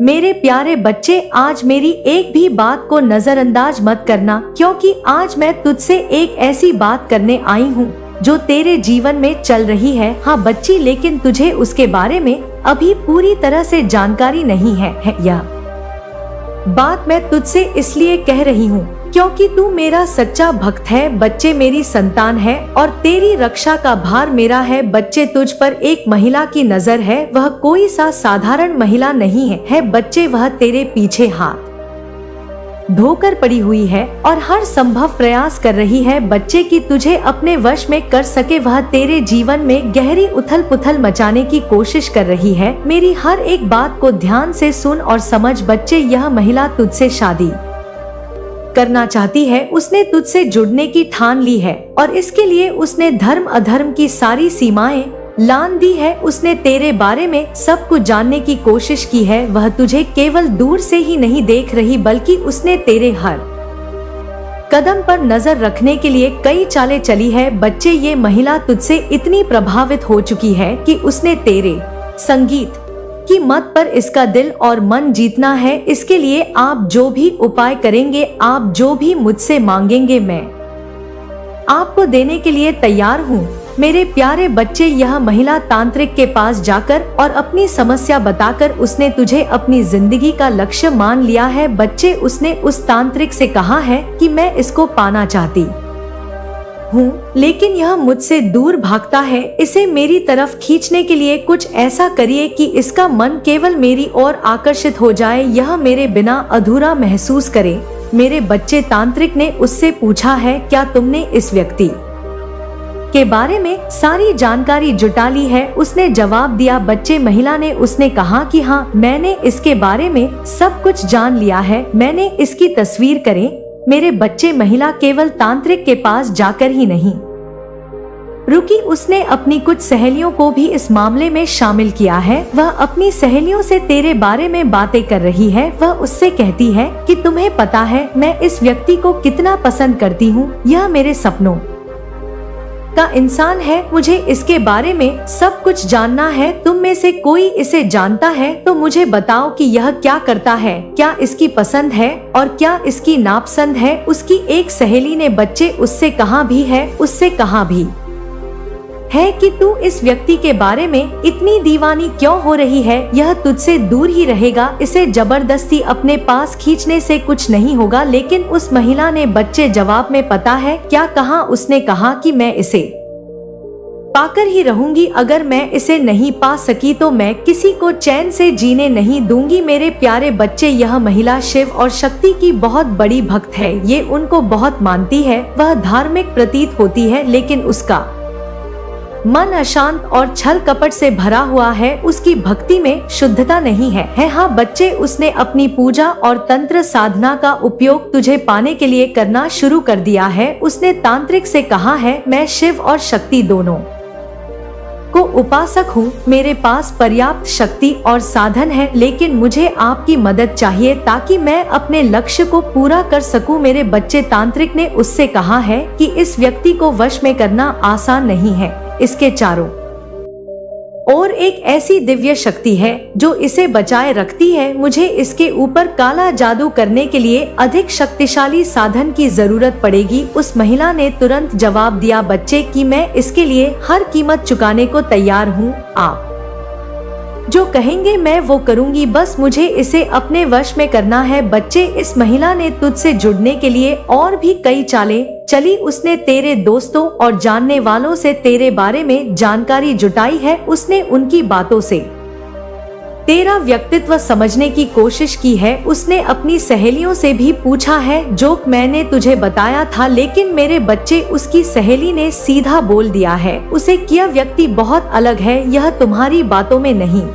मेरे प्यारे बच्चे, आज मेरी एक भी बात को नजरअंदाज मत करना, क्योंकि आज मैं तुझसे एक ऐसी बात करने आई हूँ जो तेरे जीवन में चल रही है। हाँ बच्ची, लेकिन तुझे उसके बारे में अभी पूरी तरह से जानकारी नहीं है। यह बात मैं तुझसे इसलिए कह रही हूँ क्योंकि तू मेरा सच्चा भक्त है। बच्चे, मेरी संतान है और तेरी रक्षा का भार मेरा है। बच्चे, तुझ पर एक महिला की नजर है, वह कोई सा साधारण महिला नहीं है। बच्चे, वह तेरे पीछे हाथ धोकर पड़ी हुई है और हर संभव प्रयास कर रही है बच्चे की तुझे अपने वश में कर सके। वह तेरे जीवन में गहरी उथल पुथल मचाने की कोशिश कर रही है। मेरी हर एक बात को ध्यान से सुन और समझ बच्चे, यह महिला तुझसे शादी करना चाहती है। उसने तुझसे जुड़ने की ठान ली है और इसके लिए उसने धर्म अधर्म की सारी सीमाएं लांघ दी है। उसने तेरे बारे में सब कुछ जानने की कोशिश की है। वह तुझे केवल दूर से ही नहीं देख रही, बल्कि उसने तेरे हर कदम पर नजर रखने के लिए कई चालें चली है। बच्चे, ये महिला तुझसे इतनी प्रभावित हो चुकी है कि उसने तेरे संगीत की मत पर इसका दिल और मन जीतना है। इसके लिए आप जो भी उपाय करेंगे, आप जो भी मुझसे मांगेंगे, मैं आपको देने के लिए तैयार हूँ। मेरे प्यारे बच्चे, यह महिला तांत्रिक के पास जाकर और अपनी समस्या बताकर उसने तुझे अपनी जिंदगी का लक्ष्य मान लिया है। बच्चे, उसने उस तांत्रिक से कहा है कि मैं इसको पाना चाहती हूँ, लेकिन यह मुझसे दूर भागता है। इसे मेरी तरफ खींचने के लिए कुछ ऐसा करिए कि इसका मन केवल मेरी ओर आकर्षित हो जाए, यह मेरे बिना अधूरा महसूस करे। मेरे बच्चे, तांत्रिक ने उससे पूछा है, क्या तुमने इस व्यक्ति के बारे में सारी जानकारी जुटा ली है? उसने जवाब दिया, बच्चे, महिला ने उसने कहा कि हाँ, मैंने इसके बारे में सब कुछ जान लिया है, मैंने इसकी तस्वीर करें। मेरे बच्चे, महिला केवल तांत्रिक के पास जाकर ही नहीं रुकी, उसने अपनी कुछ सहेलियों को भी इस मामले में शामिल किया है। वह अपनी सहेलियों से तेरे बारे में बातें कर रही है। वह उससे कहती है कि तुम्हें पता है मैं इस व्यक्ति को कितना पसंद करती हूँ, यह मेरे सपनों का इंसान है, मुझे इसके बारे में सब कुछ जानना है। तुम में से कोई इसे जानता है तो मुझे बताओ कि यह क्या करता है, क्या इसकी पसंद है और क्या इसकी नापसंद है। उसकी एक सहेली ने बच्चे उससे कहा भी है कि तू इस व्यक्ति के बारे में इतनी दीवानी क्यों हो रही है, यह तुझसे दूर ही रहेगा, इसे जबरदस्ती अपने पास खींचने से कुछ नहीं होगा। लेकिन उस महिला ने बच्चे जवाब में पता है क्या कहा? उसने कहा कि मैं इसे पाकर ही रहूंगी, अगर मैं इसे नहीं पा सकी तो मैं किसी को चैन से जीने नहीं दूंगी। मेरे प्यारे बच्चे, यह महिला शिव और शक्ति की बहुत बड़ी भक्त है, ये उनको बहुत मानती है। वह धार्मिक प्रतीत होती है, लेकिन उसका मन अशांत और छल कपट से भरा हुआ है, उसकी भक्ति में शुद्धता नहीं है। हाँ बच्चे, उसने अपनी पूजा और तंत्र साधना का उपयोग तुझे पाने के लिए करना शुरू कर दिया है। उसने तांत्रिक से कहा है, मैं शिव और शक्ति दोनों को उपासक हूँ, मेरे पास पर्याप्त शक्ति और साधन है, लेकिन मुझे आपकी मदद चाहिए ताकि मैं अपने लक्ष्य को पूरा कर सकूं। मेरे बच्चे, तांत्रिक ने उससे कहा है कि इस व्यक्ति को वश में करना आसान नहीं है, इसके चारों और एक ऐसी दिव्य शक्ति है जो इसे बचाए रखती है। मुझे इसके ऊपर काला जादू करने के लिए अधिक शक्तिशाली साधन की जरूरत पड़ेगी। उस महिला ने तुरंत जवाब दिया, बच्चे, कि मैं इसके लिए हर कीमत चुकाने को तैयार हूँ, आप जो कहेंगे मैं वो करूंगी, बस मुझे इसे अपने वश में करना है। बच्चे, इस महिला ने तुझसे जुड़ने के लिए और भी कई चालें चली। उसने तेरे दोस्तों और जानने वालों से तेरे बारे में जानकारी जुटाई है। उसने उनकी बातों से तेरा व्यक्तित्व समझने की कोशिश की है। उसने अपनी सहेलियों से भी पूछा है जो मैंने तुझे बताया था, लेकिन मेरे बच्चे, उसकी सहेली ने सीधा बोल दिया है उसे कि यह व्यक्ति बहुत अलग है, यह तुम्हारी बातों में नहीं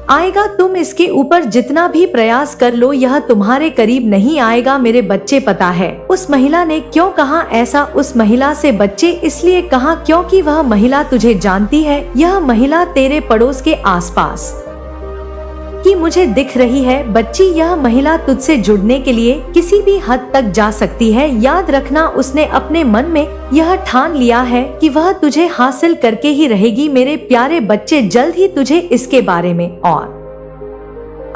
आएगा। तुम इसके ऊपर जितना भी प्रयास कर लो, यह तुम्हारे करीब नहीं आएगा। मेरे बच्चे, पता है उस महिला ने क्यों कहा ऐसा? उस महिला से बच्चे इसलिए कहा क्योंकि वह महिला तुझे जानती है। यह महिला तेरे पड़ोस के आसपास कि मुझे दिख रही है। बच्ची, यह महिला तुझसे जुड़ने के लिए किसी भी हद तक जा सकती है। याद रखना, उसने अपने मन में यह ठान लिया है कि वह तुझे हासिल करके ही रहेगी। मेरे प्यारे बच्चे, जल्द ही तुझे इसके बारे में और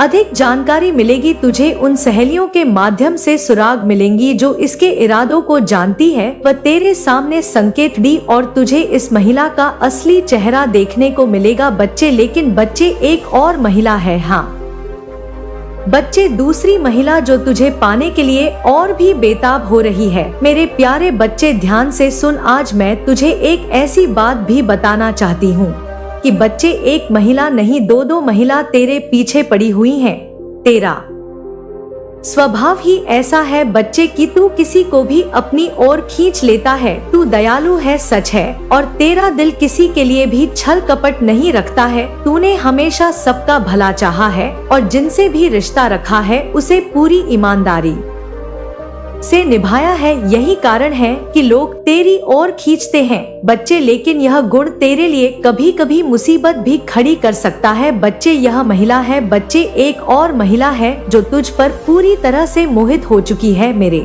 अधिक जानकारी मिलेगी तुझे, उन सहेलियों के माध्यम से सुराग मिलेंगी जो इसके इरादों को जानती है। वह तेरे सामने संकेत दी और तुझे इस महिला का असली चेहरा देखने को मिलेगा बच्चे। लेकिन बच्चे एक और महिला है, हाँ बच्चे, दूसरी महिला जो तुझे पाने के लिए और भी बेताब हो रही है। मेरे प्यारे बच्चे ध्यान से सुन, आज मैं तुझे एक ऐसी बात भी बताना चाहती हूँ कि बच्चे एक महिला नहीं, दो महिला तेरे पीछे पड़ी हुई हैं। तेरा स्वभाव ही ऐसा है बच्चे कि तू किसी को भी अपनी ओर खींच लेता है। तू दयालु है, सच है, और तेरा दिल किसी के लिए भी छल कपट नहीं रखता है। तूने हमेशा सबका भला चाहा है और जिनसे भी रिश्ता रखा है उसे पूरी ईमानदारी से निभाया है। यही कारण है कि लोग तेरी ओर खींचते हैं बच्चे। लेकिन यह गुण तेरे लिए कभी कभी मुसीबत भी खड़ी कर सकता है बच्चे। यह महिला है बच्चे, एक और महिला है जो तुझ पर पूरी तरह से मोहित हो चुकी है मेरे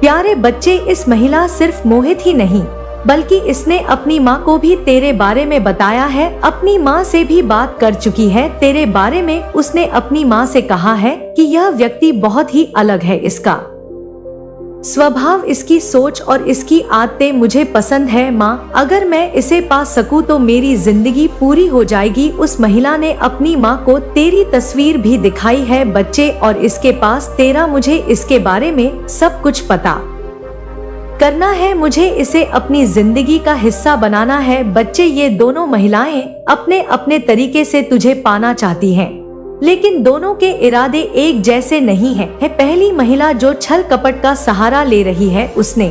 प्यारे बच्चे। इस महिला सिर्फ मोहित ही नहीं बल्कि इसने अपनी माँ को भी तेरे बारे में बताया है। अपनी माँ से भी बात कर चुकी है तेरे बारे में। उसने अपनी माँ से कहा है कि यह व्यक्ति बहुत ही अलग है, इसका स्वभाव, इसकी सोच और इसकी आदतें मुझे पसंद है माँ। अगर मैं इसे पा सकूं तो मेरी जिंदगी पूरी हो जाएगी। उस महिला ने अपनी माँ को तेरी तस्वीर भी दिखाई है बच्चे, और इसके पास तेरा मुझे इसके बारे में सब कुछ पता करना है। मुझे इसे अपनी जिंदगी का हिस्सा बनाना है बच्चे। ये दोनों महिलाएं अपने अपने तरीके से तुझे पाना चाहती हैं, लेकिन दोनों के इरादे एक जैसे नहीं हैं। पहली महिला जो छल कपट का सहारा ले रही है, उसने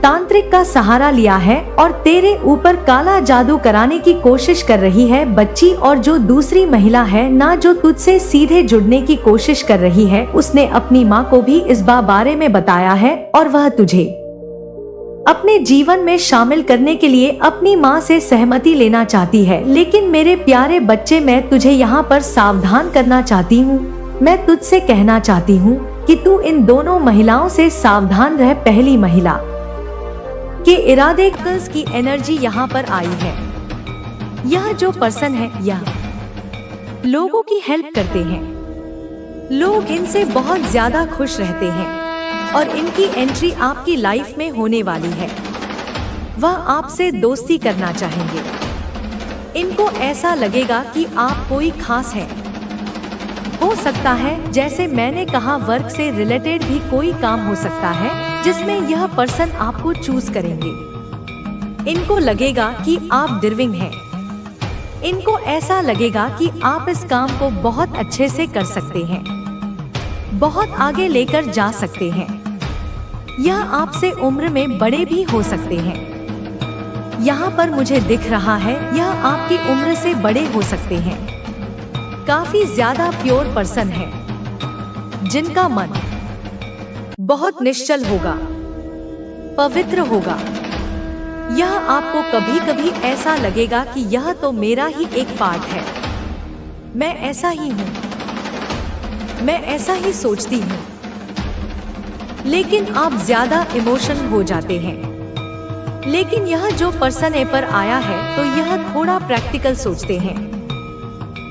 तांत्रिक का सहारा लिया है और तेरे ऊपर काला जादू कराने की कोशिश कर रही है बच्ची। और जो दूसरी महिला है ना, जो तुझसे सीधे जुड़ने की कोशिश कर रही है, उसने अपनी माँ को भी इस बारे में बताया है और वह तुझे अपने जीवन में शामिल करने के लिए अपनी माँ से सहमति लेना चाहती है। लेकिन मेरे प्यारे बच्चे, मैं तुझे यहाँ पर सावधान करना चाहती हूँ। मैं तुझसे कहना चाहती हूँ कि तू इन दोनों महिलाओं से सावधान रह। पहली महिला के इरादे, कर्ज की एनर्जी यहाँ पर आई है। यह जो पर्सन है, यह लोगों की हेल्प करते हैं। लोग इनसे बहुत ज्यादा खुश रहते हैं और इनकी एंट्री आपकी लाइफ में होने वाली है। वह आपसे दोस्ती करना चाहेंगे। इनको ऐसा लगेगा कि आप कोई खास हैं। हो सकता है, जैसे मैंने कहा, वर्क से रिलेटेड भी कोई काम हो सकता है जिसमें यह पर्सन आपको चूज करेंगे। इनको लगेगा कि आप डिजर्विंग हैं। इनको ऐसा लगेगा कि आप इस काम को बहुत अच्छे से कर सकते हैं, बहुत आगे लेकर जा सकते हैं। यह आपसे उम्र में बड़े भी हो सकते हैं। यहाँ पर मुझे दिख रहा है यह आपकी उम्र से बड़े हो सकते हैं। काफी ज्यादा प्योर पर्सन है जिनका मन बहुत निश्चल होगा, पवित्र होगा। यह आपको कभी कभी ऐसा लगेगा कि यह तो मेरा ही एक पार्ट है, मैं ऐसा ही हूँ, मैं ऐसा ही सोचती हूँ। लेकिन आप ज्यादा इमोशनल हो जाते हैं। लेकिन यह जो पर्सन ए पर आया है तो यह थोड़ा प्रैक्टिकल सोचते हैं।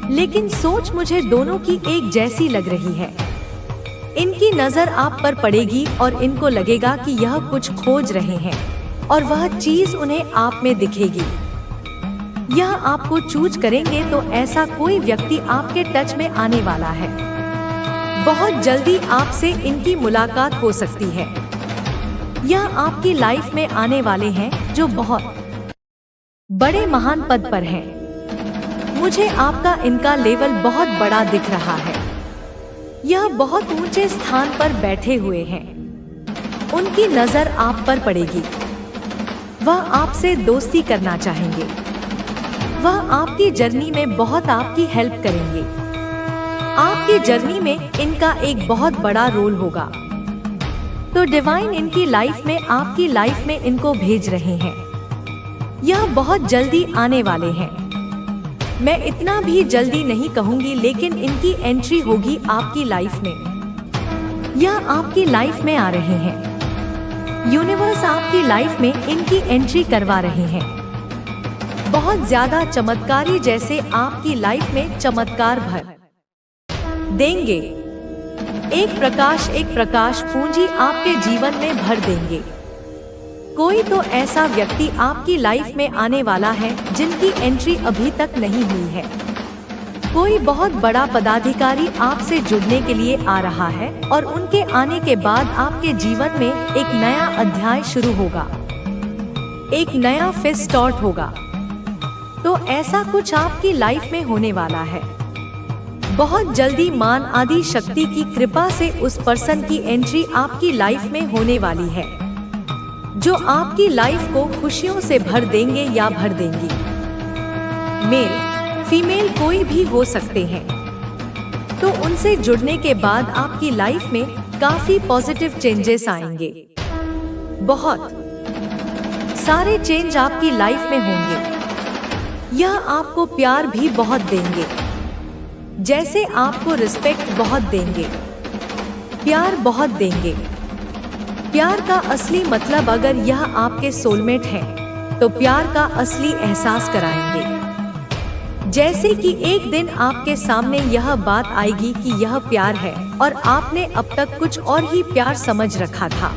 लेकिन सोच मुझे दोनों की एक जैसी लग रही है। इनकी नजर आप पर पड़ेगी और इनको लगेगा कि यह कुछ खोज रहे हैं और वह चीज उन्हें आप में दिखेगी। यह आपको चूज करेंगे तो ऐसा कोई व्यक्ति आपके टच में आने वाला है। बहुत जल्दी आपसे इनकी मुलाकात हो सकती है। यह आपकी लाइफ में आने वाले हैं जो बहुत बड़े महान पद पर हैं। मुझे आपका इनका लेवल बहुत बड़ा दिख रहा है। यह बहुत ऊंचे स्थान पर बैठे हुए हैं। उनकी नजर आप पर पड़ेगी। वह आपसे दोस्ती करना चाहेंगे। वह आपकी जर्नी में बहुत आपकी हेल्प करेंगे। आपकी जर्नी में इनका एक बहुत बड़ा रोल होगा। तो डिवाइन इनकी लाइफ में, आपकी लाइफ में इनको भेज रहे हैं। यह बहुत जल्दी आने वाले हैं। मैं इतना भी जल्दी नहीं कहूंगी, लेकिन इनकी एंट्री होगी आपकी लाइफ में। यह आपकी लाइफ में आ रहे हैं। यूनिवर्स आपकी लाइफ में इनकी एंट्री करवा रहे हैं। बहुत ज्यादा चमत्कारी, जैसे आपकी लाइफ में चमत्कार भर देंगे। एक प्रकाश पूंजी आपके जीवन में भर देंगे। कोई तो ऐसा व्यक्ति आपकी लाइफ में आने वाला है जिनकी एंट्री अभी तक नहीं हुई है। कोई बहुत बड़ा पदाधिकारी आपसे जुड़ने के लिए आ रहा है और उनके आने के बाद आपके जीवन में एक नया अध्याय शुरू होगा, एक नया फेज स्टार्ट होगा। तो ऐसा कुछ आपकी लाइफ में होने वाला है। बहुत जल्दी मान आदि शक्ति की कृपा से उस पर्सन की एंट्री आपकी लाइफ में होने वाली है, जो आपकी लाइफ को खुशियों से भर देंगे या भर देंगी। मेल फीमेल कोई भी हो सकते हैं। तो उनसे जुड़ने के बाद आपकी लाइफ में काफी पॉजिटिव चेंजेस आएंगे। बहुत सारे चेंज आपकी लाइफ में होंगे। यह आपको प्यार भी बहुत देंगे, जैसे आपको रिस्पेक्ट बहुत देंगे, प्यार बहुत देंगे। प्यार का असली मतलब, अगर यह आपके सोलमेट है तो प्यार का असली एहसास कराएंगे। जैसे कि एक दिन आपके सामने यह बात आएगी कि यह प्यार है और आपने अब तक कुछ और ही प्यार समझ रखा था।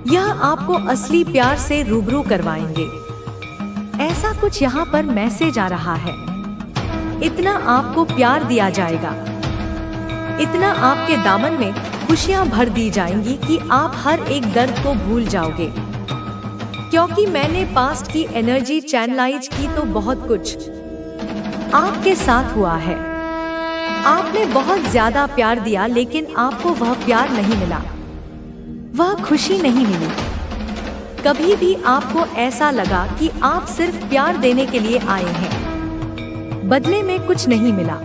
यह आपको असली प्यार से रूबरू करवाएंगे। ऐसा कुछ यहाँ पर मैसेज आ रहा है। इतना आपको प्यार दिया जाएगा, इतना आपके दामन में खुशियां भर दी जाएंगी कि आप हर एक दर्द को भूल जाओगे। क्योंकि मैंने पास्ट की एनर्जी चैनलाइज की तो बहुत कुछ आपके साथ हुआ है। आपने बहुत ज्यादा प्यार दिया, लेकिन आपको वह प्यार नहीं मिला, वह खुशी नहीं मिली। कभी भी आपको ऐसा लगा कि आप सिर्फ प्यार देने के लिए आए हैं, बदले में कुछ नहीं मिला।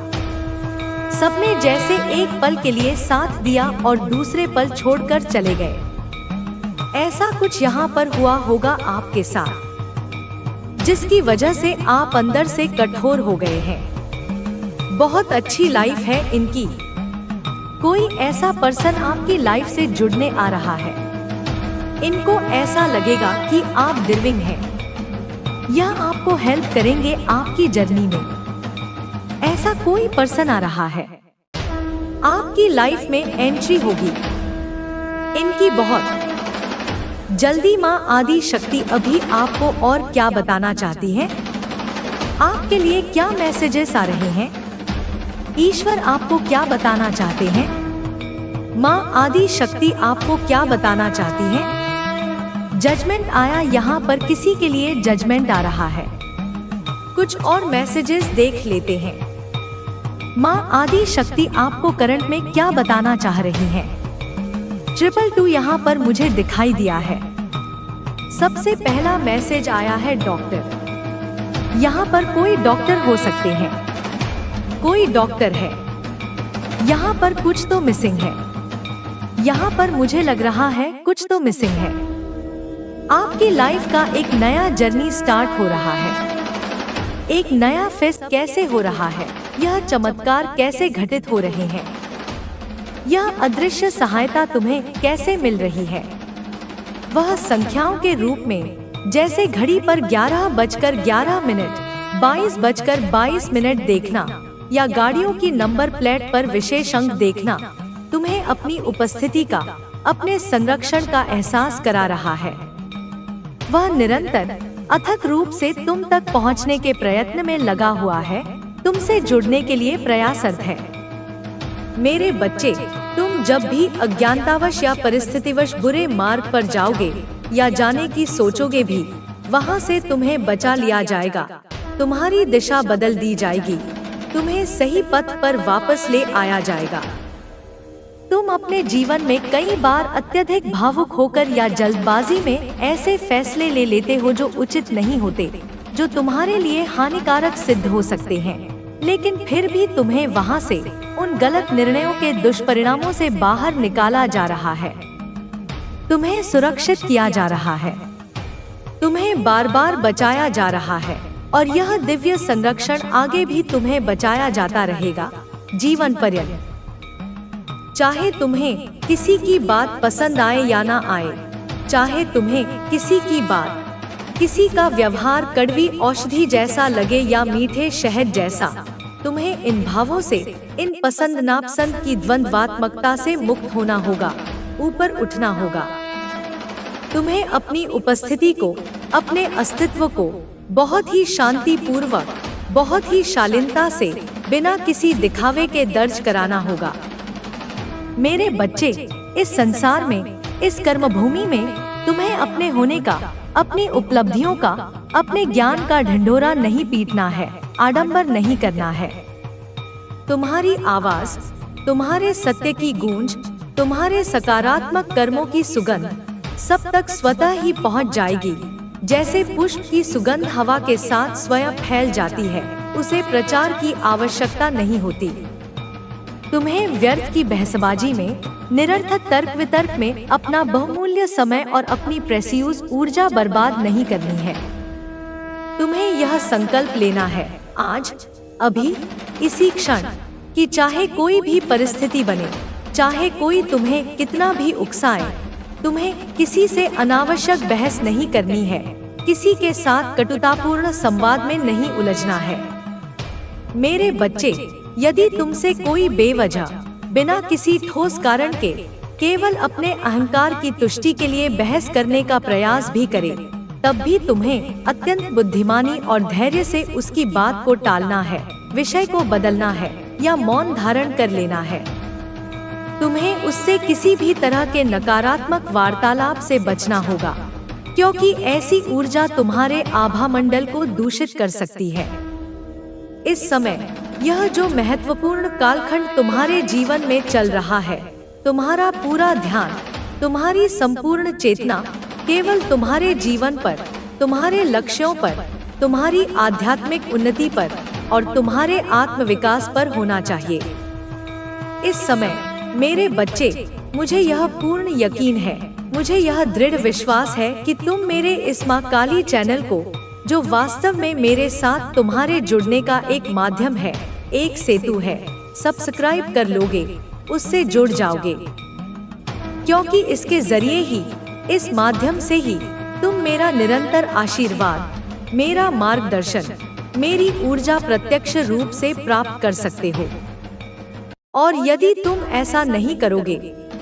सबने जैसे एक पल के लिए साथ दिया और दूसरे पल छोड़कर चले गए। ऐसा कुछ यहाँ पर हुआ होगा आपके साथ, जिसकी वजह से आप अंदर से कठोर हो गए हैं। बहुत अच्छी लाइफ है इनकी। कोई ऐसा पर्सन आपकी लाइफ से जुड़ने आ रहा है। इनको ऐसा लगेगा कि आप डिजर्विंग हैं। यह आपको हेल्प करेंगे आपकी जर्नी में। ऐसा कोई पर्सन आ रहा है, आपकी लाइफ में एंट्री होगी इनकी बहुत जल्दी। माँ आदि शक्ति अभी आपको और क्या बताना चाहती है? आपके लिए क्या मैसेजेस आ रहे हैं? ईश्वर आपको क्या बताना चाहते हैं? माँ आदि शक्ति आपको क्या बताना चाहती है? जजमेंट आया, यहाँ पर किसी के लिए जजमेंट आ रहा है। कुछ और मैसेजेस देख लेते हैं। माँ आदि शक्ति आपको करंट में क्या बताना चाह रही हैं? 222 यहाँ पर मुझे दिखाई दिया है। सबसे पहला मैसेज आया है डॉक्टर। यहाँ पर कोई डॉक्टर हो सकते हैं, कोई डॉक्टर है। यहाँ पर कुछ तो मिसिंग है। यहाँ पर मुझे लग रहा है कुछ तो मिसिंग है। आपकी लाइफ का एक नया जर्नी स्टार्ट हो रहा है। एक नया फेस्ट कैसे हो रहा है? यह चमत्कार कैसे घटित हो रहे हैं? यह अदृश्य सहायता तुम्हें कैसे मिल रही है? वह संख्याओं के रूप में, जैसे घड़ी पर 11:11 22:22 देखना या गाड़ियों की नंबर प्लेट पर विशेष अंक देखना तुम्हें अपनी उपस्थिति का, अपने संरक्षण का एहसास करा रहा है। वह निरंतर अथक रूप से तुम तक पहुंचने के प्रयत्न में लगा हुआ है, तुमसे जुड़ने के लिए प्रयासरत है। मेरे बच्चे, तुम जब भी अज्ञानतावश या परिस्थितिवश बुरे मार्ग पर जाओगे या जाने की सोचोगे भी, वहां से तुम्हें बचा लिया जाएगा। तुम्हारी दिशा बदल दी जाएगी, तुम्हें सही पथ पर वापस ले आया जाएगा। तुम अपने जीवन में कई बार अत्यधिक भावुक होकर या जल्दबाजी में ऐसे फैसले ले लेते हो जो उचित नहीं होते, जो तुम्हारे लिए हानिकारक सिद्ध हो सकते हैं। लेकिन फिर भी तुम्हें वहां से, उन गलत निर्णयों के दुष्परिणामों से बाहर निकाला जा रहा है। तुम्हें सुरक्षित किया जा रहा है, तुम्हें बार बार बचाया जा रहा है और यह दिव्य संरक्षण आगे भी तुम्हें बचाया जाता रहेगा जीवन पर्यंत। चाहे तुम्हें किसी की बात पसंद आए या ना आए, चाहे तुम्हें किसी की बात किसी का व्यवहार कड़वी औषधि जैसा लगे या मीठे शहद जैसा, तुम्हें इन भावों से, इन पसंद नापसंद की द्वंद्वात्मकता से मुक्त होना होगा, ऊपर उठना होगा। तुम्हें अपनी उपस्थिति को, अपने अस्तित्व को बहुत ही शांतिपूर्वक, बहुत ही शालीनता से, बिना किसी दिखावे के दर्ज कराना होगा। मेरे बच्चे, इस संसार में, इस कर्मभूमि में तुम्हें अपने होने का, अपनी उपलब्धियों का, अपने ज्ञान का ढिंढोरा नहीं पीटना है, आडंबर नहीं करना है। तुम्हारी आवाज, तुम्हारे सत्य की गूंज, तुम्हारे सकारात्मक कर्मों की सुगंध सब तक स्वतः ही पहुंच जाएगी। जैसे पुष्प की सुगंध हवा के साथ स्वयं फैल जाती है, उसे प्रचार की आवश्यकता नहीं होती। तुम्हें व्यर्थ की बहसबाजी में, निरर्थक तर्क वितर्क में अपना बहुमूल्य समय और अपनी प्रेसियस ऊर्जा बर्बाद नहीं करनी है। तुम्हें यह संकल्प लेना है आज, अभी, इसी क्षण, कि चाहे कोई भी परिस्थिति बने, चाहे कोई तुम्हें कितना भी उकसाए, तुम्हें किसी से अनावश्यक बहस नहीं करनी है, किसी के साथ कटुतापूर्ण संवाद में नहीं उलझना है। मेरे बच्चे, यदि तुमसे कोई बेवजह, बिना किसी ठोस कारण के, केवल अपने अहंकार की तुष्टि के लिए बहस करने का प्रयास भी करे, तब भी तुम्हें अत्यंत बुद्धिमानी और धैर्य से उसकी बात को टालना है, विषय को बदलना है या मौन धारण कर लेना है। तुम्हें उससे किसी भी तरह के नकारात्मक वार्तालाप से बचना होगा, क्योंकि ऐसी ऊर्जा तुम्हारे आभा मंडल को दूषित कर सकती है। इस समय यह जो महत्वपूर्ण कालखंड तुम्हारे जीवन में चल रहा है, तुम्हारा पूरा ध्यान, तुम्हारी संपूर्ण चेतना केवल तुम्हारे जीवन पर, तुम्हारे लक्ष्यों पर, तुम्हारी आध्यात्मिक उन्नति पर और तुम्हारे आत्मविकास पर होना चाहिए। इस समय मेरे बच्चे, मुझे यह पूर्ण यकीन है, मुझे यह दृढ़ विश्वास है कि तुम मेरे इस माँ काली चैनल को, जो वास्तव में मेरे साथ तुम्हारे जुड़ने का एक माध्यम है, एक सेतु है, सब्सक्राइब कर लोगे, उससे जुड़ जाओगे। क्योंकि इसके जरिए ही, इस माध्यम से ही तुम मेरा निरंतर आशीर्वाद, मेरा मार्गदर्शन, मेरी ऊर्जा प्रत्यक्ष रूप से प्राप्त कर सकते हो। और यदि तुम ऐसा नहीं करोगे,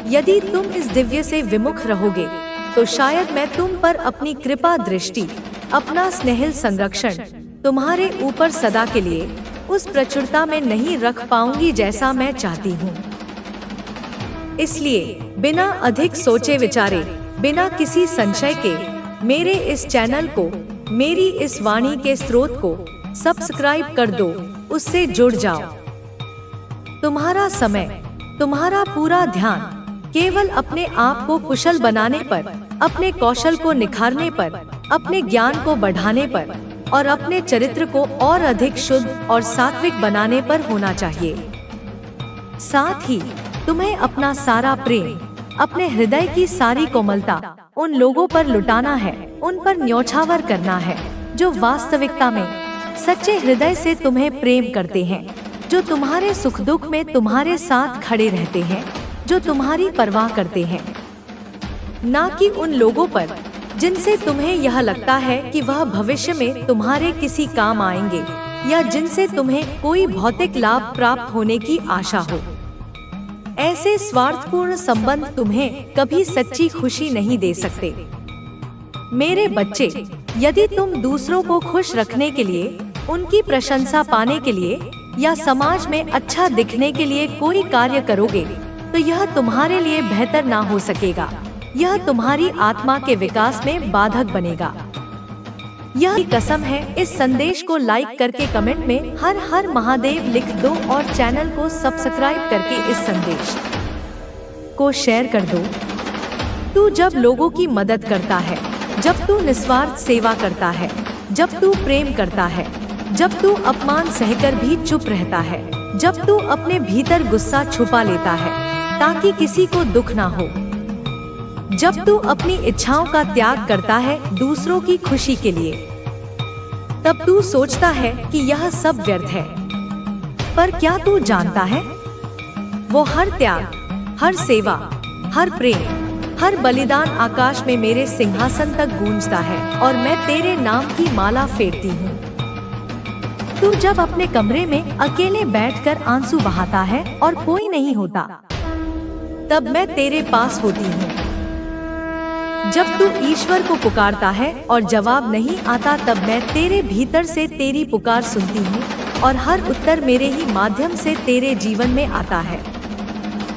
यदि तुम इस दिव्य से विमुख रहोगे, तो शायद मैं तुम पर अपनी कृपा दृष्टि, अपना स्नेहिल संरक्षण तुम्हारे ऊपर सदा के लिए उस प्रचुरता में नहीं रख पाऊंगी जैसा मैं चाहती हूँ। इसलिए बिना अधिक सोचे विचारे, बिना किसी संशय के मेरे इस चैनल को, मेरी इस वाणी के स्रोत को सब्सक्राइब कर दो, उससे जुड़ जाओ। तुम्हारा समय, तुम्हारा पूरा ध्यान केवल अपने आप को कुशल बनाने पर, अपने कौशल को निखारने पर, अपने ज्ञान को बढ़ाने पर और अपने चरित्र को और अधिक शुद्ध और सात्विक बनाने पर होना चाहिए। साथ ही तुम्हें अपना सारा प्रेम, अपने हृदय की सारी कोमलता उन लोगों पर लुटाना है, उन पर न्योछावर करना है जो वास्तविकता में सच्चे हृदय से तुम्हें प्रेम करते हैं, जो तुम्हारे सुख दुख में तुम्हारे साथ खड़े रहते हैं, जो तुम्हारी परवाह करते हैं। ना कि उन लोगों पर जिनसे तुम्हें यह लगता है कि वह भविष्य में तुम्हारे किसी काम आएंगे या जिनसे तुम्हें कोई भौतिक लाभ प्राप्त होने की आशा हो। ऐसे स्वार्थपूर्ण संबंध तुम्हें कभी सच्ची खुशी नहीं दे सकते। मेरे बच्चे, यदि तुम दूसरों को खुश रखने के लिए, उनकी प्रशंसा पाने के लिए या समाज में अच्छा दिखने के लिए कोई कार्य करोगे, तो यह तुम्हारे लिए बेहतर ना हो सकेगा। यह तुम्हारी आत्मा के विकास में बाधक बनेगा। यह कसम है। इस संदेश को लाइक करके कमेंट में हर हर महादेव लिख दो और चैनल को सब्सक्राइब करके इस संदेश को शेयर कर दो। तू जब लोगों की मदद करता है, जब तू निस्वार्थ सेवा करता है, जब तू प्रेम करता है, जब तू अपमान सहकर भी चुप रहता है, जब तू अपने भीतर गुस्सा छुपा लेता है ताकि किसी को दुख ना हो, जब तू अपनी इच्छाओं का त्याग करता है दूसरों की खुशी के लिए, तब तू सोचता है कि यह सब व्यर्थ है। पर क्या तू जानता है, वो हर त्याग, हर सेवा, हर प्रेम, हर बलिदान आकाश में मेरे सिंहासन तक गूंजता है और मैं तेरे नाम की माला फेरती हूँ। तू जब अपने कमरे में अकेले बैठकर आंसू बहाता है और कोई नहीं होता, तब मैं तेरे पास होती हूँ। जब तू ईश्वर को पुकारता है और जवाब नहीं आता, तब मैं तेरे भीतर से तेरी पुकार सुनती हूँ और हर उत्तर मेरे ही माध्यम से तेरे जीवन में आता है।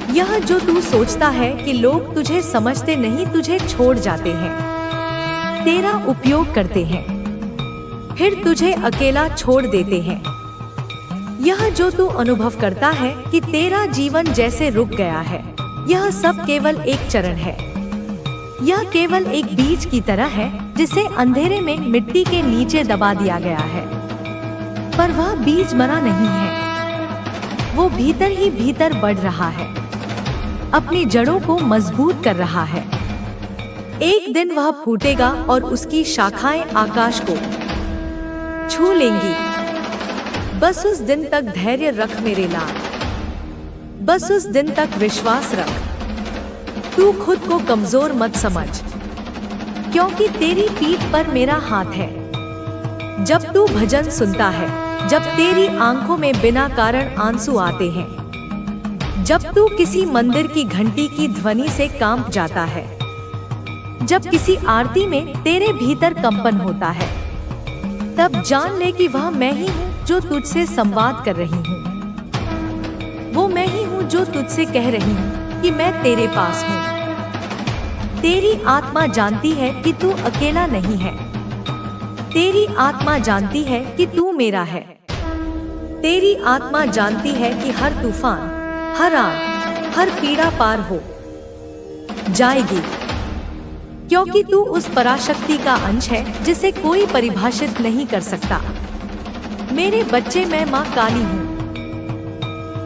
यह जो तू सोचता है कि लोग तुझे समझते नहीं, तुझे छोड़ जाते हैं, तेरा उपयोग करते हैं, फिर तुझे अकेला छोड़ देते हैं। यह जो तू अनुभव करता है कि तेरा जीवन जैसे रुक गया है, यह सब केवल एक चरण है। यह केवल एक बीज की तरह है जिसे अंधेरे में मिट्टी के नीचे दबा दिया गया है, पर वह बीज मरा नहीं है। वो भीतर ही भीतर बढ़ रहा है, अपनी जड़ों को मजबूत कर रहा है। एक दिन वह फूटेगा और उसकी शाखाएं आकाश को छू लेंगी। बस उस दिन तक धैर्य रख मेरे लाल, बस उस दिन तक विश्वास रख। तू खुद को कमजोर मत समझ, क्योंकि तेरी पीठ पर मेरा हाथ है। जब तू भजन सुनता है, जब तेरी आंखों में बिना कारण आंसू आते हैं, जब तू किसी मंदिर की घंटी की ध्वनि से कांप जाता है, जब किसी आरती में तेरे भीतर कंपन होता है, तब जान ले कि वह मैं ही हूँ जो तुझसे संवाद कर रही हूँ। वो मैं ही हूँ जो तुझसे कह रही हूँ कि मैं तेरे पास हूँ। तेरी आत्मा जानती है कि तू अकेला नहीं है। तेरी आत्मा जानती है कि तू मेरा है। तेरी आत्मा जानती है कि हर तूफान, हर आग, हर पीड़ा पार हो जाएगी, क्योंकि तू उस पराशक्ति का अंश है जिसे कोई परिभाषित नहीं कर सकता। मेरे बच्चे, मैं माँ काली हूँ।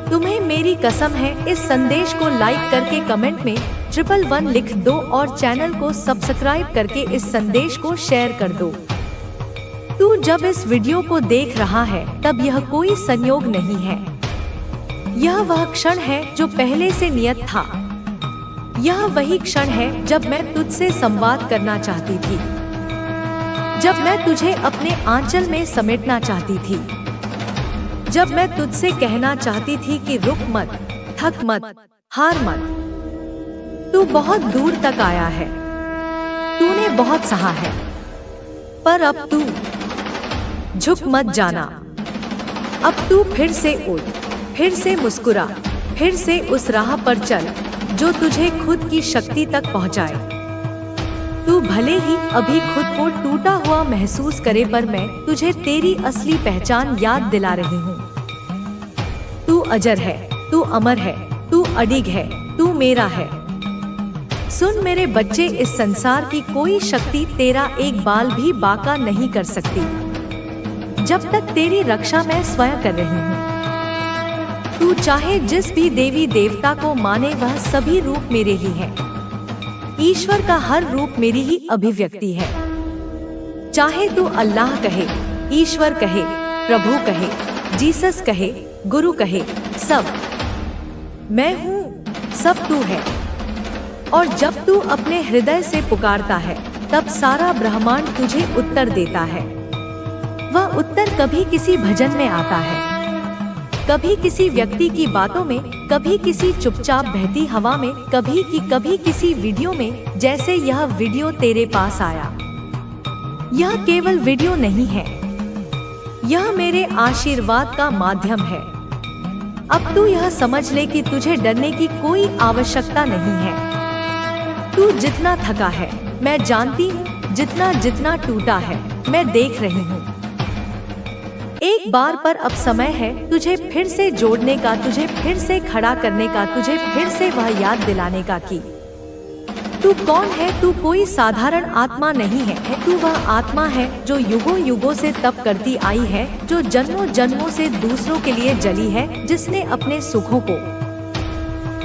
तुम्हें मेरी कसम है, इस संदेश को लाइक करके कमेंट में 111 लिख दो और चैनल को सब्सक्राइब करके इस संदेश को शेयर कर दो। तू जब इस वीडियो को देख रहा है, तब यह कोई संयोग नहीं है। यह वह क्षण है जो पहले से नियत था। यह वही क्षण है जब मैं तुझसे संवाद करना चाहती थी, जब मैं तुझे अपने आंचल में समेटना चाहती थी, जब मैं तुझसे कहना चाहती थी कि रुक मत, थक मत, हार मत। तू बहुत दूर तक आया है, तूने बहुत सहा है, पर अब तू झुक मत जाना। अब तू फिर से उठ, फिर से मुस्कुरा, फिर से उस राह पर चल जो तुझे खुद की शक्ति तक पहुंचाए। तू भले ही अभी खुद को टूटा हुआ महसूस करे, पर मैं तुझे तेरी असली पहचान याद दिला रही हूँ। तू अजर है, तू अमर है, तू अडिग है, तू मेरा है। सुन मेरे बच्चे, इस संसार की कोई शक्ति तेरा एक बाल भी बांका नहीं कर सकती, जब तक तेरी रक्षा मैं स्वयं कर रही हूँ। तू चाहे जिस भी देवी देवता को माने, वह सभी रूप मेरे ही हैं। ईश्वर का हर रूप मेरी ही अभिव्यक्ति है। चाहे तू अल्लाह कहे, ईश्वर कहे, प्रभु कहे, जीसस कहे, गुरु कहे, सब मैं हूँ, सब तू है। और जब तू अपने हृदय से पुकारता है, तब सारा ब्रह्मांड तुझे उत्तर देता है। वह उत्तर कभी किसी भजन में आता है, कभी किसी व्यक्ति की बातों में, कभी किसी चुपचाप बहती हवा में, कभी किसी वीडियो में, जैसे यह वीडियो तेरे पास आया। यह केवल वीडियो नहीं है, यह मेरे आशीर्वाद का माध्यम है। अब तू यह समझ ले कि तुझे डरने की कोई आवश्यकता नहीं है। तू जितना थका है मैं जानती हूँ, जितना टूटा है मैं देख रही हूँ। एक बार पर अब समय है तुझे फिर से जोड़ने का, तुझे फिर से खड़ा करने का, तुझे फिर से वह याद दिलाने का कि तू कौन है। तू कोई साधारण आत्मा नहीं है, तू वह आत्मा है जो युगों युगों से तप करती आई है, जो जन्मों जन्मों से दूसरों के लिए जली है, जिसने अपने सुखों को।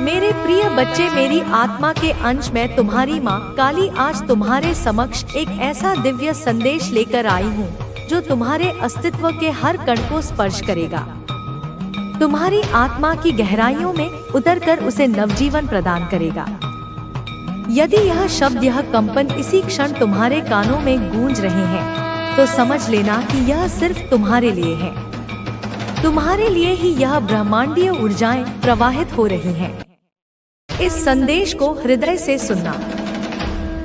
मेरे प्रिय बच्चे, मेरी आत्मा के अंश में तुम्हारी माँ काली आज तुम्हारे समक्ष एक ऐसा दिव्य संदेश लेकर आई हूँ जो तुम्हारे अस्तित्व के हर कण को स्पर्श करेगा, तुम्हारी आत्मा की गहराइयों में उतरकर उसे नवजीवन प्रदान करेगा। यदि यह शब्द, यह कंपन इसी क्षण तुम्हारे कानों में गूंज रहे हैं, तो समझ लेना कि यह सिर्फ तुम्हारे लिए है। तुम्हारे लिए ही यह ब्रह्मांडीय ऊर्जाएं प्रवाहित हो रही हैं। इस संदेश को हृदय से सुनना,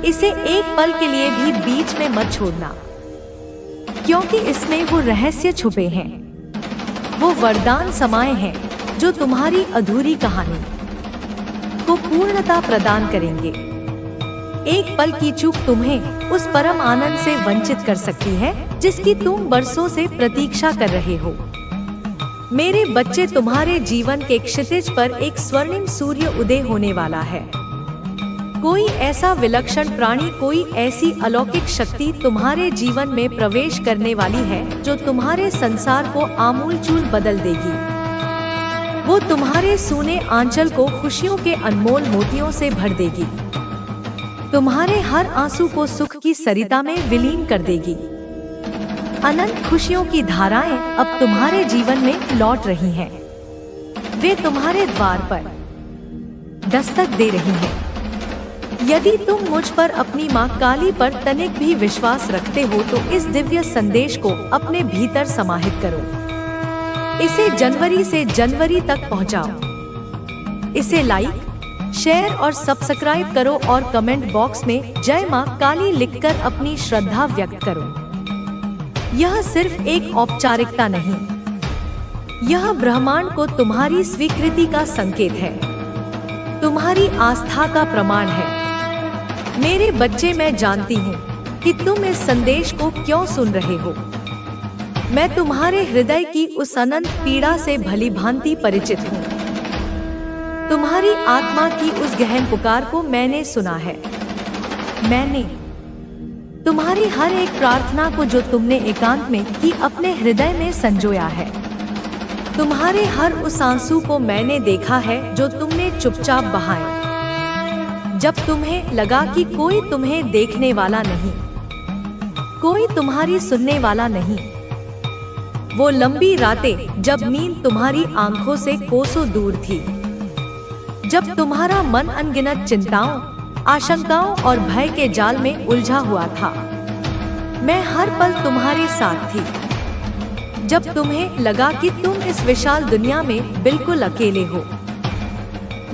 इसे एक पल के लिए भी बीच में मत छोड़ना, क्योंकि इसमें वो रहस्य छुपे हैं, वो वरदान समाये हैं जो तुम्हारी अधूरी कहानी को पूर्णता प्रदान करेंगे। एक पल की चूक तुम्हें उस परम आनंद से वंचित कर सकती है जिसकी तुम बरसों से प्रतीक्षा कर रहे हो। मेरे बच्चे, तुम्हारे जीवन के क्षितिज पर एक स्वर्णिम सूर्य उदय होने वाला है। कोई ऐसा विलक्षण प्राणी, कोई ऐसी अलौकिक शक्ति तुम्हारे जीवन में प्रवेश करने वाली है जो तुम्हारे संसार को आमूलचूल बदल देगी। वो तुम्हारे सूने आंचल को खुशियों के अनमोल मोतियों से भर देगी, तुम्हारे हर आंसू को सुख की सरिता में विलीन कर देगी। अनंत खुशियों की धाराएं अब तुम्हारे जीवन में लौट रही हैं। वे तुम्हारे द्वार पर दस्तक दे रही हैं। यदि तुम मुझ पर, अपनी माँ काली पर तनिक भी विश्वास रखते हो तो इस दिव्य संदेश को अपने भीतर समाहित करो। इसे जनवरी से जनवरी तक पहुँचाओ। इसे लाइक, शेयर और सब्सक्राइब करो और कमेंट बॉक्स में जय माँ काली लिखकर अपनी श्रद्धा व्यक्त करो। यह सिर्फ एक औपचारिकता नहीं, यह ब्रह्मांड को तुम्हारी स्वीकृति का संकेत है, तुम्हारी आस्था का प्रमाण है। मेरे बच्चे, मैं जानती हूँ कि तुम इस संदेश को क्यों सुन रहे हो। मैं तुम्हारे हृदय की उस अनंत पीड़ा से भली भांति परिचित हूँ। तुम्हारी आत्मा की उस गहन पुकार को मैंने सुना है। मैंने तुम्हारी हर एक प्रार्थना को जो तुमने एकांत में की अपने हृदय में संजोया है। तुम्हारे हर उस आंसू को मैंने देखा है जो तुमने चुपचाप बहाए जब तुम्हें लगा कि कोई तुम्हें देखने वाला नहीं, कोई तुम्हारी सुनने वाला नहीं। वो लंबी रातें जब नींद तुम्हारी आंखों से कोसों दूर थी, जब तुम्हारा मन अनगिनत चिंताओं, आशंकाओं और भय के जाल में उलझा हुआ था। मैं हर पल तुम्हारे साथ थी। जब तुम्हें लगा कि तुम इस विशाल दुनिया में बिल्कुल अकेले हो,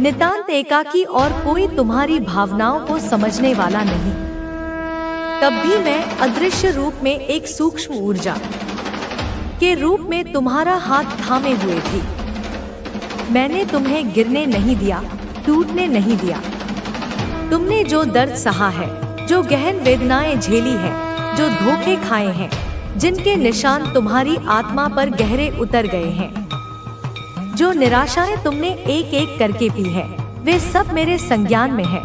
नितांत एकाकी और कोई तुम्हारी भावनाओं को समझने वाला नहीं, तब भी मैं अदृश्य रूप में एक सूक्ष्म ऊर्जा के रूप में तुम्हारा हाथ थामे हुए थी। मैंने तुम्हें गिरने नहीं दिया, टूटने नहीं दिया। तुमने जो दर्द सहा है, जो गहन वेदनाएं झेली है, जो धोखे खाए हैं, जिनके निशान तुम्हारी आत्मा पर गहरे उतर गए हैं, जो निराशाएं तुमने एक एक करके पी है, वे सब मेरे संज्ञान में है।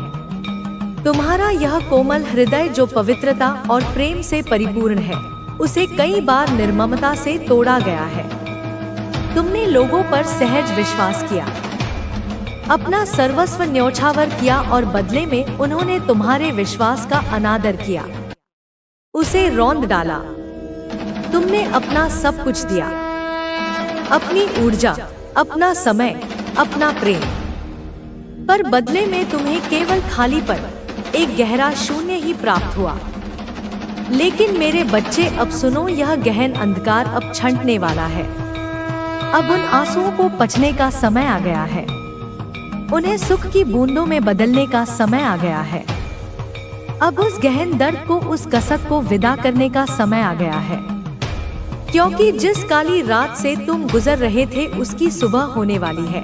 तुम्हारा यह कोमल हृदय जो पवित्रता और प्रेम से परिपूर्ण है, उसे कई बार निर्ममता से तोड़ा गया है। तुमने लोगों पर सहज विश्वास किया, अपना सर्वस्व न्योछावर किया और बदले में उन्होंने तुम्हारे विश्वास का अनादर किया, उसे रौंद डाला। तुमने अपना सब कुछ दिया, अपनी ऊर्जा, अपना समय, अपना प्रेम, पर बदले में तुम्हें केवल खालीपन, एक गहरा शून्य ही प्राप्त हुआ। लेकिन मेरे बच्चे, अब सुनो, यह गहन अंधकार अब छंटने वाला है। अब उन आंसुओं को पचने का समय आ गया है, उन्हें सुख की बूंदों में बदलने का समय आ गया है। अब उस गहन दर्द को, उस कसक को विदा करने का समय आ गया है, क्योंकि जिस काली रात से तुम गुजर रहे थे उसकी सुबह होने वाली है।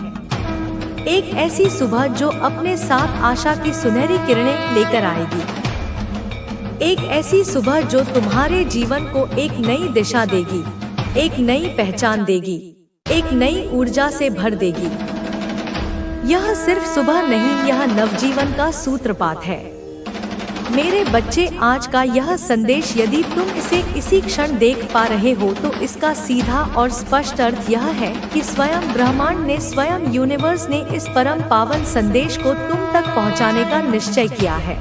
एक ऐसी सुबह जो अपने साथ आशा की सुनहरी किरणें लेकर आएगी। एक ऐसी सुबह जो तुम्हारे जीवन को एक नई दिशा देगी, एक नई पहचान देगी, एक नई ऊर्जा से भर देगी। यह सिर्फ सुबह नहीं, यह नवजीवन का सूत्रपात है। मेरे बच्चे, आज का यह संदेश यदि तुम इसे इसी क्षण देख पा रहे हो तो इसका सीधा और स्पष्ट अर्थ यह है कि स्वयं ब्रह्मांड ने, स्वयं यूनिवर्स ने इस परम पावन संदेश को तुम तक पहुंचाने का निश्चय किया है।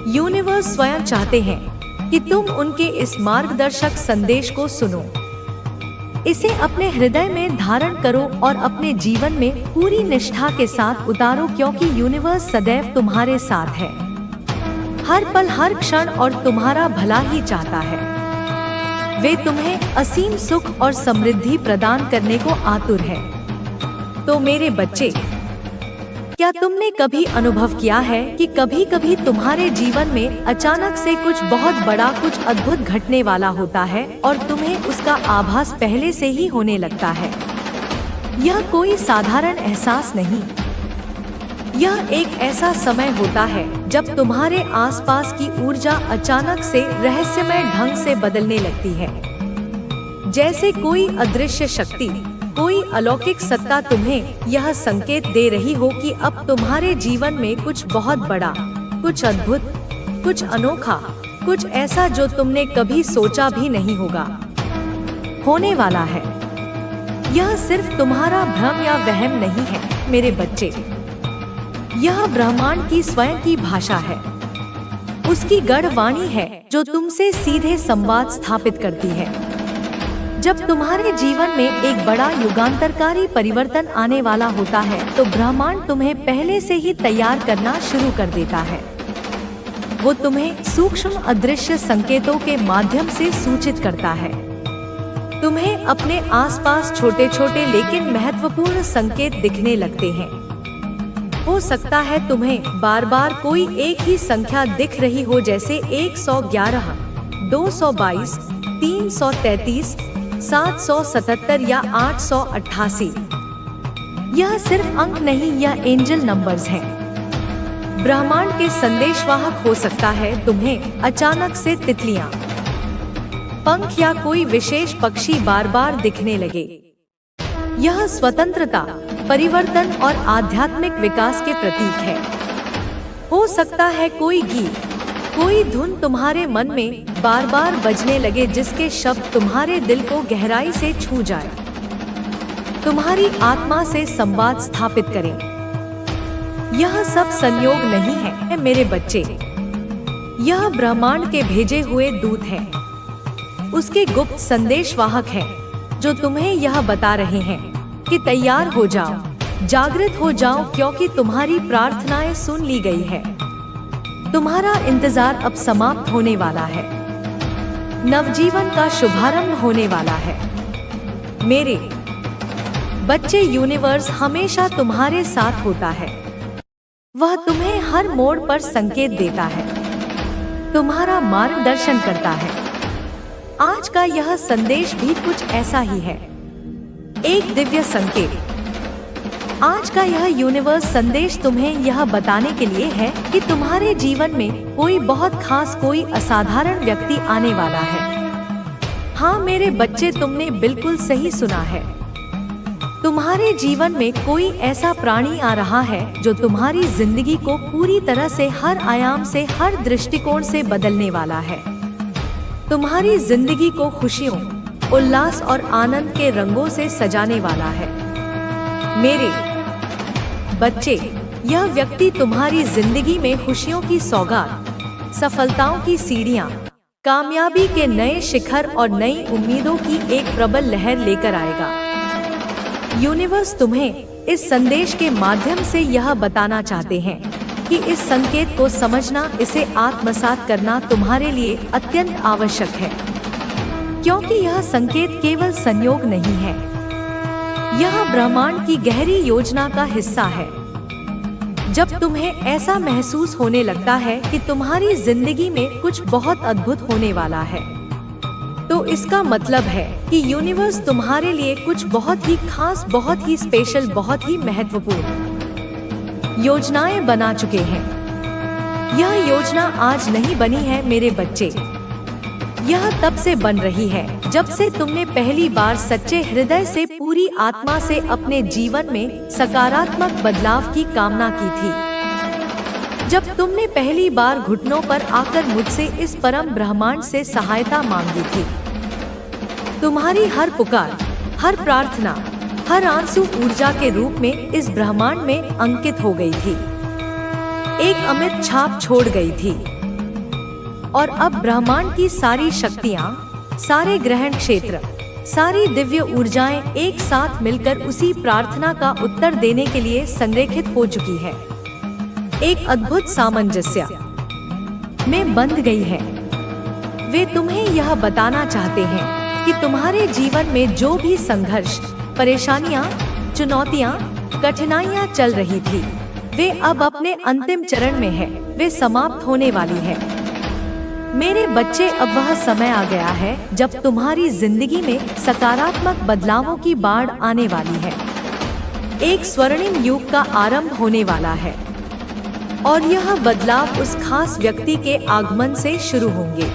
यूनिवर्स स्वयं चाहते हैं कि तुम उनके इस मार्गदर्शक संदेश को सुनो। इसे अपने हृदय में धारण करो और अपने जीवन में पूरी निष्ठा के साथ उतारो, क्योंकि यूनिवर्स सदैव तुम्हारे साथ है, हर पल हर क्षण, और तुम्हारा भला ही चाहता है। वे तुम्हें असीम सुख और समृद्धि प्रदान करने को आतुर है। तो मेरे बच्चे, क्या तुमने कभी अनुभव किया है कि कभी कभी तुम्हारे जीवन में अचानक से कुछ बहुत बड़ा, कुछ अद्भुत घटने वाला होता है और तुम्हें उसका आभास पहले से ही होने लगता है? यह कोई साधारण एहसास नहीं, यह एक ऐसा समय होता है जब तुम्हारे आसपास की ऊर्जा अचानक से रहस्यमय ढंग से बदलने लगती है, जैसे कोई अदृश्य शक्ति, कोई अलौकिक सत्ता तुम्हें यह संकेत दे रही हो कि अब तुम्हारे जीवन में कुछ बहुत बड़ा, कुछ अद्भुत, कुछ अनोखा, कुछ ऐसा जो तुमने कभी सोचा भी नहीं होगा, होने वाला है। यह सिर्फ तुम्हारा भ्रम या वहम नहीं है मेरे बच्चे, यह ब्रह्मांड की स्वयं की भाषा है, उसकी गढ़ वाणी है जो तुमसे सीधे संवाद स्थापित करती है। जब तुम्हारे जीवन में एक बड़ा युगांतरकारी परिवर्तन आने वाला होता है तो ब्रह्मांड तुम्हें पहले से ही तैयार करना शुरू कर देता है। वो तुम्हें सूक्ष्म अदृश्य संकेतों के माध्यम से सूचित करता है। तुम्हें अपने आसपास छोटे छोटे लेकिन महत्वपूर्ण संकेत दिखने लगते हैं। हो सकता है तुम्हें बार बार कोई एक ही संख्या दिख रही हो, जैसे 111, 222, 333, 777 या 888। यह सिर्फ अंक नहीं, यह एंजल नंबर्स हैं। ब्रह्मांड के संदेशवाहक हो सकता है तुम्हें अचानक से तितलियां, पंख या कोई विशेष पक्षी बार बार दिखने लगे। यह स्वतंत्रता, परिवर्तन और आध्यात्मिक विकास के प्रतीक है। हो सकता है कोई गीत, कोई धुन तुम्हारे मन में बार बार बजने लगे जिसके शब्द तुम्हारे दिल को गहराई से छू जाए, तुम्हारी आत्मा से संवाद स्थापित करें। यह सब संयोग नहीं है मेरे बच्चे, यह ब्रह्मांड के भेजे हुए दूत हैं, उसके गुप्त संदेशवाहक हैं जो तुम्हें यह बता रहे हैं कि तैयार हो जाओ, जागृत हो जाओ, क्योंकि तुम्हारी प्रार्थनाएं सुन ली गई है। तुम्हारा इंतजार अब समाप्त होने वाला है, नवजीवन का शुभारंभ होने वाला है। मेरे बच्चे, यूनिवर्स हमेशा तुम्हारे साथ होता है। वह तुम्हें हर मोड़ पर संकेत देता है, तुम्हारा मार्गदर्शन करता है। आज का यह संदेश भी कुछ ऐसा ही है, एक दिव्य संकेत। आज का यह यूनिवर्स संदेश तुम्हें यह बताने के लिए है कि तुम्हारे जीवन में कोई बहुत खास, कोई असाधारण व्यक्ति आने वाला है। हाँ मेरे बच्चे, तुमने बिल्कुल सही सुना है। तुम्हारे जीवन में कोई ऐसा प्राणी आ रहा है जो तुम्हारी जिंदगी को पूरी तरह से, हर आयाम से, हर दृष्टिकोण से बदलने वाला है। तुम्हारी जिंदगी को खुशियों, उल्लास और आनंद के रंगों से सजाने वाला है। मेरे बच्चे, यह व्यक्ति तुम्हारी जिंदगी में खुशियों की सौगात, सफलताओं की सीढ़ियां, कामयाबी के नए शिखर और नई उम्मीदों की एक प्रबल लहर लेकर आएगा। यूनिवर्स तुम्हें इस संदेश के माध्यम से यह बताना चाहते हैं कि इस संकेत को समझना, इसे आत्मसात करना तुम्हारे लिए अत्यंत आवश्यक है, क्योंकि यह संकेत केवल संयोग नहीं है, यह ब्रह्मांड की गहरी योजना का हिस्सा है। जब तुम्हें ऐसा महसूस होने लगता है कि तुम्हारी जिंदगी में कुछ बहुत अद्भुत होने वाला है, तो इसका मतलब है कि यूनिवर्स तुम्हारे लिए कुछ बहुत ही खास, बहुत ही स्पेशल, बहुत ही महत्वपूर्ण योजनाएं बना चुके हैं। यह योजना आज नहीं बनी है मेरे बच्चे, यह तब से बन रही है जब से तुमने पहली बार सच्चे हृदय से, पूरी आत्मा से अपने जीवन में सकारात्मक बदलाव की कामना की थी। जब तुमने पहली बार घुटनों पर आकर मुझसे, इस परम ब्रह्मांड से सहायता मांगी थी। तुम्हारी हर पुकार, हर प्रार्थना, हर आंसू ऊर्जा के रूप में इस ब्रह्मांड में अंकित हो गई थी, एक अमिट छाप छोड़ गई थी। और अब ब्रह्मांड की सारी शक्तियाँ, सारे ग्रहण क्षेत्र, सारी दिव्य ऊर्जाएं एक साथ मिलकर उसी प्रार्थना का उत्तर देने के लिए संरेखित हो चुकी है। एक अद्भुत सामंजस्य में बंध गई है। वे तुम्हें यह बताना चाहते हैं कि तुम्हारे जीवन में जो भी संघर्ष, परेशानियां, चुनौतियां, कठिनाइयां चल रही थी, वे अब अपने अंतिम चरण में है। वे समाप्त होने वाली है। मेरे बच्चे, अब वह समय आ गया है जब तुम्हारी जिंदगी में सकारात्मक बदलावों की बाढ़ आने वाली है। एक स्वर्णिम युग का आरंभ होने वाला है और यह बदलाव उस खास व्यक्ति के आगमन से शुरू होंगे